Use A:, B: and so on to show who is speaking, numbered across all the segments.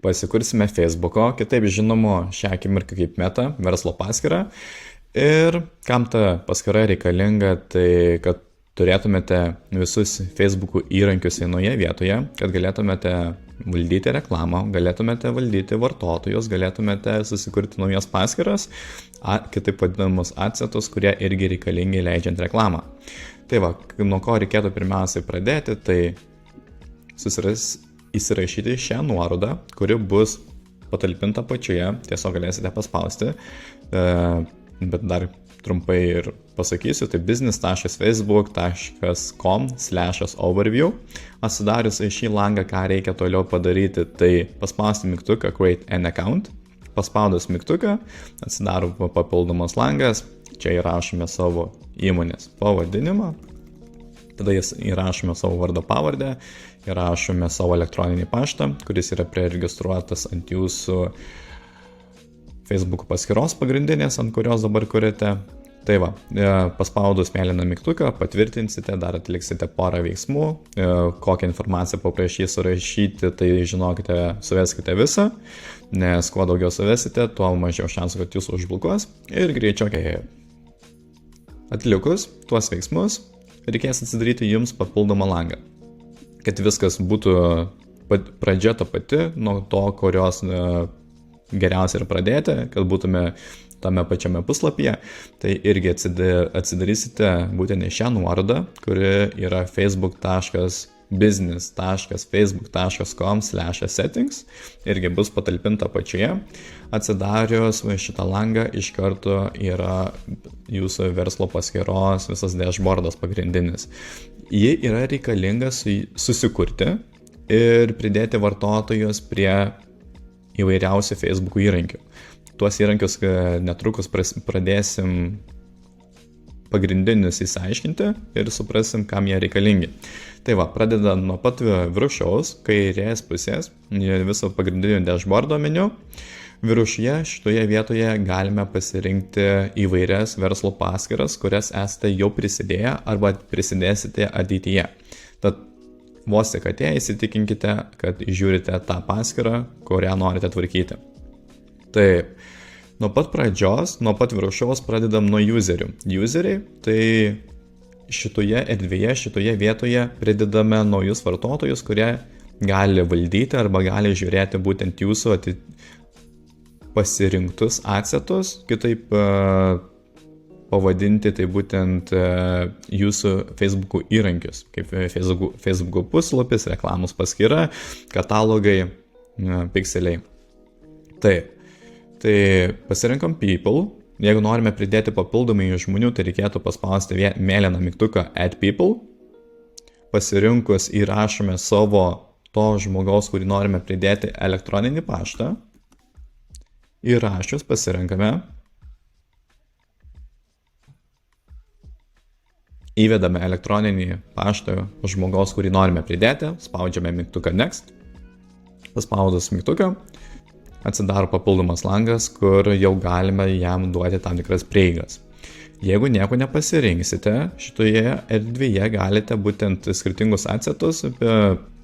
A: pasikursime Facebook'o, kitaip žinomo šią akimirką kaip Meta, verslo paskyrą. Ir kam ta paskyra reikalinga, tai kad turėtumėte visus Facebook'ų įrankius vienoje vietoje, kad galėtumėte valdyti reklamą, galėtumėte valdyti vartotojus, galėtumėte susikurti naujas paskyras, kitaip vadinamus adsetus, kurie irgi reikalingi leidžiant reklamą. Tai va, nuo ko reikėtų pirmiausiai pradėti, tai įsirašyti šią nuorodą, kuri bus patalpinta pačioje, tiesiog galėsite paspausti, bet dar trumpai ir pasakysiu, tai business.facebook.com/overview. Atsidarius šį langą, ką reikia toliau padaryti, tai paspausti mygtuką Create an account. Paspaudus mygtuką, atsidaro papildomas langas, čia įrašome savo įmonės pavadinimą, tada įrašome savo vardą pavardę, įrašome savo elektroninį paštą, kuris yra preregistruotas ant jūsų Facebook paskyros pagrindinės, ant kurios dabar kuriate. Tai va, paspaudus mėlyną mygtuką, patvirtinsite, dar atliksite porą veiksmų, kokią informaciją paprašys surašyti, tai žinokite, suveskite visą, nes kuo daugiau suvesite, tuo mažiau šansų, kad jūs užblokuos ir greičiau keigia. Atlikus tuos veiksmus, reikės atsidaryti jums papildomą langą, kad viskas būtų pradžia ta pati, nuo to, kurios geriausia ir pradėti, kad būtume tame pačiame puslapyje, tai irgi atsidarysite būtent šią nuorodą, kuri yra facebook.business.facebook.com/settings, irgi bus patalpinta pačioje. Atsidarius šitą langą iš karto yra jūsų verslo paskyros visas dashboardas pagrindinis. Ji yra reikalinga susikurti ir pridėti vartotojus prie įvairiausių Facebook įrankių. Tuos įrankius netrukus pradėsim pagrindinius įsiaiškinti ir suprasim, kam jie reikalingi. Tai va, pradedant nuo pat viršaus, kairės pusės, viso pagrindinio dashboardo meniu, viršuje šitoje vietoje galime pasirinkti įvairias verslo paskyras, kurias esate jau prisidėję arba prisidėsite ateityje. Tad vos tik atėję įsitikinkite, kad žiūrite tą paskyrą, kurią norite tvarkyti. Taip, nuo pat pradžios, nuo pat viršaus pradedam nuo userių. Useriai, tai šitoje erdvėje, šitoje vietoje pridedame naujus vartotojus, kurie gali valdyti arba gali žiūrėti būtent jūsų pasirinktus adsetus, kitaip pavadinti tai būtent jūsų Facebook'ų įrankius, kaip Facebook'ų puslapis, reklamos paskyra, katalogai, pikseliai. Taip. Tai pasirinkam people, jeigu norime pridėti papildomai žmonių, tai reikėtų paspausti mėlyną mygtuką Add people. Pasirinkus įrašome savo to žmogaus, kurį norime pridėti elektroninį paštą. Įrašius pasirinkame. Įvedame elektroninį paštą žmogaus, kurį norime pridėti, spaudžiame mygtuką Next. Paspaudus mygtuką, atsidaro papildomas langas, kur jau galime jam duoti tam tikras prieigas. Jeigu nieko nepasirinksite, šitoje erdvėje galite būtent skirtingus adsetus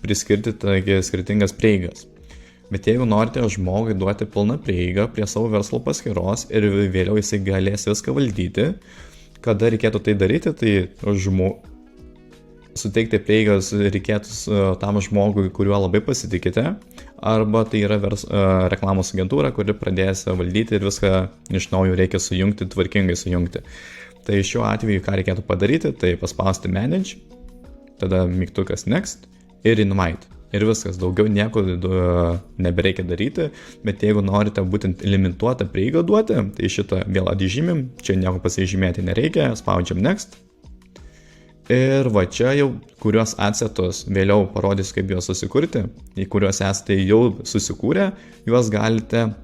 A: priskirti skirtingas prieigas. Bet jeigu norite žmogui duoti pilną prieigą prie savo verslo paskyros ir vėliau jisai galės viską valdyti, kada reikėtų tai daryti, tai suteikti prieigas reikėtų tam žmogui, kuriuo labai pasitikite, arba tai yra reklamos agentūra, kuri pradės valdyti ir viską iš naujo reikia sujungti, tvarkingai sujungti. Tai šiuo atveju, ką reikėtų padaryti, tai paspausti Manage, tada mygtukas Next ir Invite. Ir viskas, daugiau nieko nebereikia daryti, bet jeigu norite būtent limituotą prieigą duoti, tai šitą vėl atžymim, čia nieko pasižymėti nereikia, spaudžiam Next. Ir va čia jau, kuriuos adsetus vėliau parodys, kaip juos susikurti, į kuriuos esate jau susikūrę, juos galite,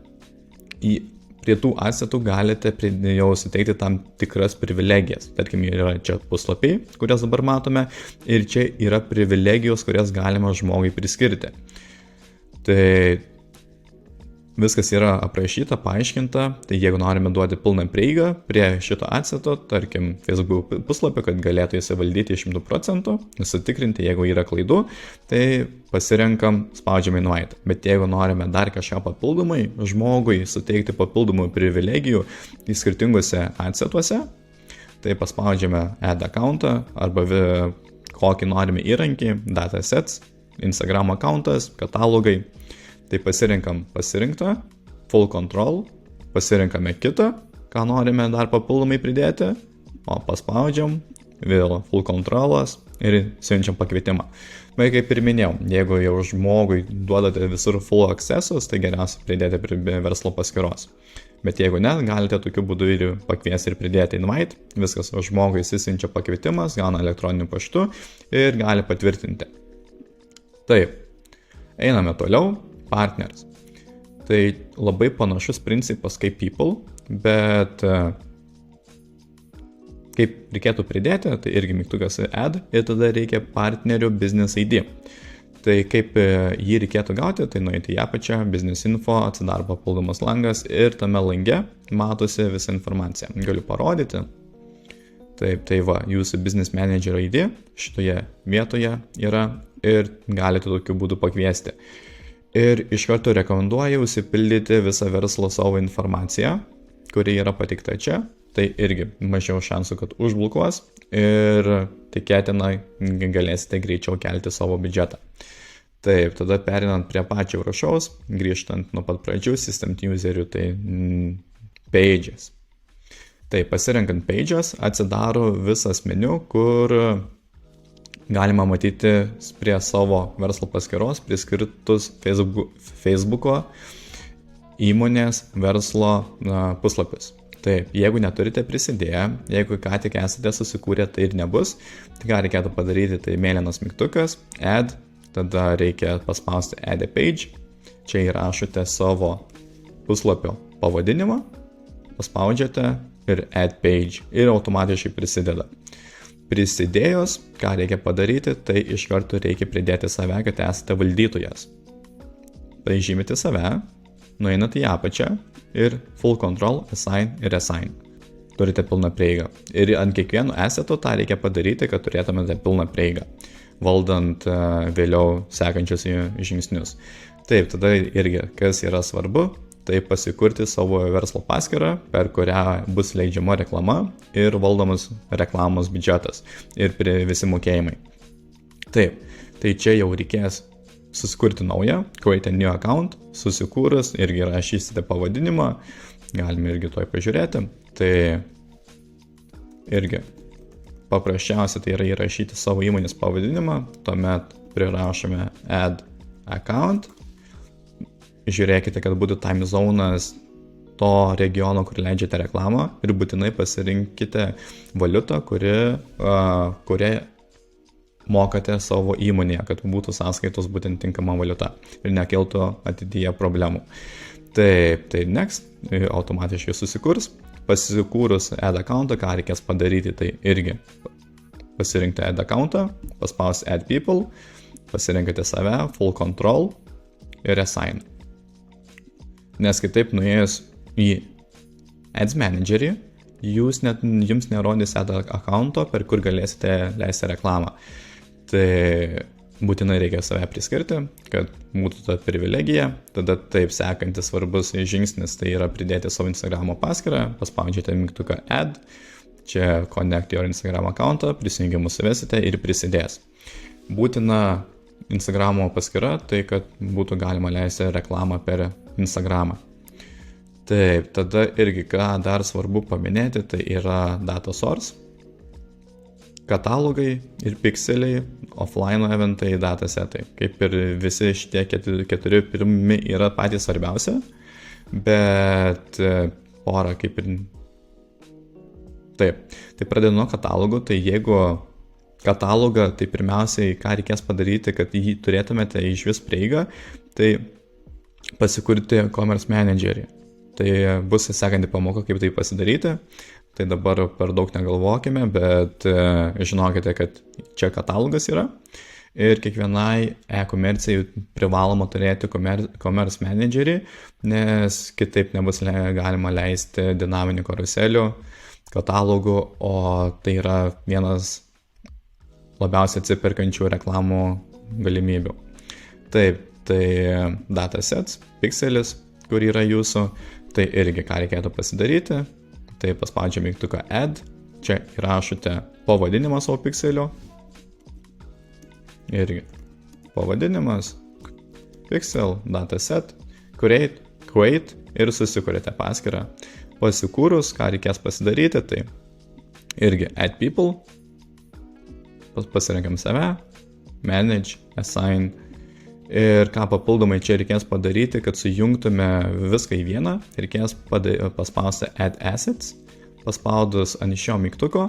A: prie tų adsetų galite jau suteikti tam tikras privilegijas. Tarkim, yra čia puslapiai, kurias dabar matome, ir čia yra privilegijos, kurias galima žmogui priskirti. Tai Viskas yra aprašyta, paaiškinta, tai jeigu norime duoti pilną prieigą prie šito adseto, tarkim, Facebook puslapį, kad galėtų įsivaldyti 100%, nusitikrinti, jeigu yra klaidų, tai pasirenkam, spaudžiam invite. Bet jeigu norime dar kažką papildomai, žmogui suteikti papildomų privilegijų į skirtingose adsetuose, tai paspaudžiame add accountą arba kokį norime įrankį, datasets, Instagram accountas, katalogai. Tai pasirinkam pasirinktą, full control, pasirinkame kitą, ką norime dar papildomai pridėti, o paspaudžiam, vėl full controlas ir siunčiam pakvietimą. Bet kaip ir minėjau, jeigu jau žmogui duodate visur full accessus, tai geriausia pridėti prie verslo paskyros. Bet jeigu ne, galite tokiu būdu ir pakviesti ir pridėti invite, viskas žmogui įsiunčia pakvietimas, gauna elektroniniu paštu ir gali patvirtinti. Taip, einame toliau. Partneris. Tai labai panašus principas kaip people, bet kaip reikėtų pridėti, tai irgi mygtukas add ir tada reikia partnerių business ID. Tai kaip jį reikėtų gauti, tai nueiti į apačią, business info, atsidaro papildomas langas ir tame lange matosi visa informacija. Galiu parodyti. Taip, tai va, jūsų business manager ID šitoje vietoje yra ir galite tokiu būdu pakviesti. Ir iš karto rekomenduoju užsipildyti visą verslo savo informaciją, kuri yra pateikta čia. Tai irgi mažiau šansų, kad užblokuos ir tikėtina galėsite greičiau kelti savo biudžetą. Taip, tada perinant prie pačio viršaus, grįžtant nuo pat pradžių, system userių, tai pages. Tai pasirenkant pages atsidaro visas meniu, kur galima matyti prie savo verslo paskyros priskirtus Facebooko įmonės verslo puslapius. Taip, jeigu neturite prisidėję, jeigu ką tik esate susikūrę, tai ir nebus. Tai ką reikėtų padaryti, tai mėlynas mygtukas, add, tada reikia paspausti add a page. Čia įrašote savo puslapio pavadinimą, paspaudžiate ir add page ir automatiškai prisideda. Prisidėjus, ką reikia padaryti, tai iš karto reikia pridėti save, kad esate valdytojas. Pažymite save, nueinate į apačią ir full control, assign ir assign. Turite pilną prieigą. Ir ant kiekvieno asseto tą reikia padaryti, kad turėtumėte pilną prieigą, valdant vėliau sekančius žingsnius. Taip, tada irgi, kas yra svarbu, tai pasikurti savo verslo paskyrą, per kurią bus leidžiama reklama ir valdomas reklamos biudžetas ir visi mokėjimai. Taip, tai čia jau reikės susikurti naują, create a new account, susikūrus irgi rašysite pavadinimą, galime irgi toj pažiūrėti. Tai irgi paprasčiausia tai yra įrašyti savo įmonės pavadinimą, tuomet prirašome add account. Žiūrėkite, kad būtų time zonas to regiono, kur leidžiate reklamą ir būtinai pasirinkite valiutą, kurią mokate savo įmonėje, kad būtų sąskaitos būtent tinkama valiuta ir nekiltų ateityje problemų. Taip, tai next automatiškai susikurs. Pasikūrus add accountą, ką reikės padaryti, tai irgi pasirinkti add accountą, paspausti add people, pasirinkite save, full control ir assign. Nes kitaip nuėjus į Ads Managerį, jums nerodys add accounto, per kur galėsite leisti reklamą. Tai būtinai reikia save priskirti, kad būtų ta privilegija. Tada taip sekantis svarbus žingsnis tai yra pridėti savo Instagramo paskyrą, paspaudžiate mygtuką add, čia connect your Instagram accountą, prisijungimus suvesite ir prisidės. Būtina Instagramo paskyra, tai kad būtų galima leisti reklamą per Instagramą. Taip, tada irgi ką dar svarbu paminėti, tai yra data source, katalogai ir pikseliai, offline eventai, datasetai. Kaip ir visi šitie keturi pirmi yra patys svarbiausia, bet porą kaip ir... Taip, tai pradedu nuo katalogų, tai jeigu katalogą, tai pirmiausiai, ką reikės padaryti, kad jį turėtumėte iš vis prieigą, tai pasikurti Commerce Managerį. Tai bus sekanti pamoka, kaip tai pasidaryti. Tai dabar per daug negalvokime, bet žinokite, kad čia katalogas yra. ir kiekvienai e-komercijai privaloma turėti commerce managerį, nes kitaip nebus galima leisti dinaminių karuselių, katalogų, o tai yra vienas labiausiai atsiperkančių reklamų galimybių. Taip, tai datasets, pixelis, kur yra jūsų, tai irgi ką reikėtų pasidaryti, tai paspaudžia mygtuką add, čia įrašote pavadinimą savo pixelio, irgi pavadinimas, pixel, dataset, create ir susikuriate paskyrą. Pasikūrus, ką reikės pasidaryti, tai irgi add people, pasirenkam save, manage, assign ir ką papildomai čia reikės padaryti, kad sujungtume viską į vieną, reikės paspausti add assets, paspaudus ant šio mygtuko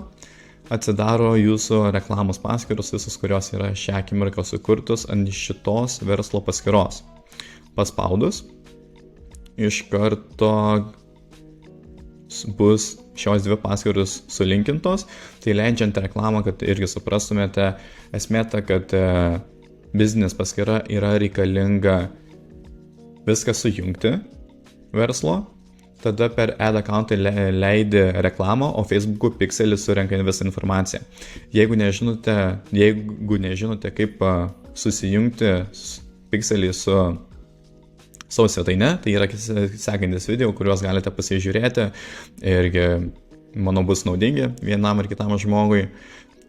A: atsidaro jūsų reklamos paskyros visos, kurios yra šią akimirką sukurtus ant šitos verslo paskyros. Paspaudus, iš karto bus šios dvi paskyros sulinkintos, tai leidžiant reklamą, kad irgi suprastumėte, esmė ta, kad business paskyra yra reikalinga viską sujungti verslo, tada per ad accountą leidi reklamą, o Facebook'u pixelis surenka visą informaciją. Jeigu nežinote, kaip susijungti pixelį su savo svetaine, tai yra sekantis video, kuriuos galite pasižiūrėti irgi, manau, bus naudingi vienam ar kitam žmogui.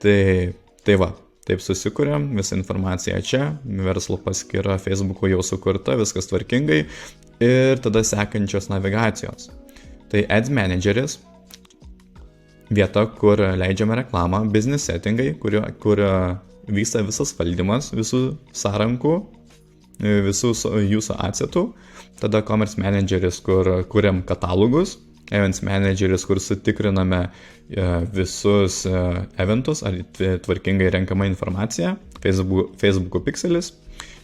A: Tai va, taip susikuriam, visą informaciją čia, verslo paskyra Facebook'u jau sukurta, viskas tvarkingai. Ir tada sekančios navigacijos. Tai Ads Manageris, vieta, kur leidžiame reklamą, business settingai, kur vyksta visas valdymas, visų sąrankų, visų jūsų atsetų. Tada Commerce Manageris, kur kuriam katalogus. Events Manageris, kur sutikriname visus eventus, ar tvarkingai renkama informacija. Facebook'o pixelis.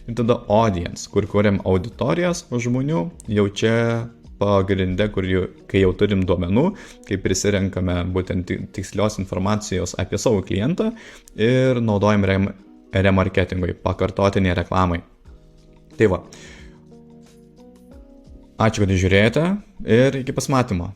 A: Ir tada Audience, kur kuriam auditorijas žmonių, jau čia pagrinde, kai jau turim duomenų, kai prisirenkame būtent tikslios informacijos apie savo klientą ir naudojam remarketingui, pakartotiniai reklamai. Tai va. Ačiū, kad žiūrėjote ir iki pasimatymo.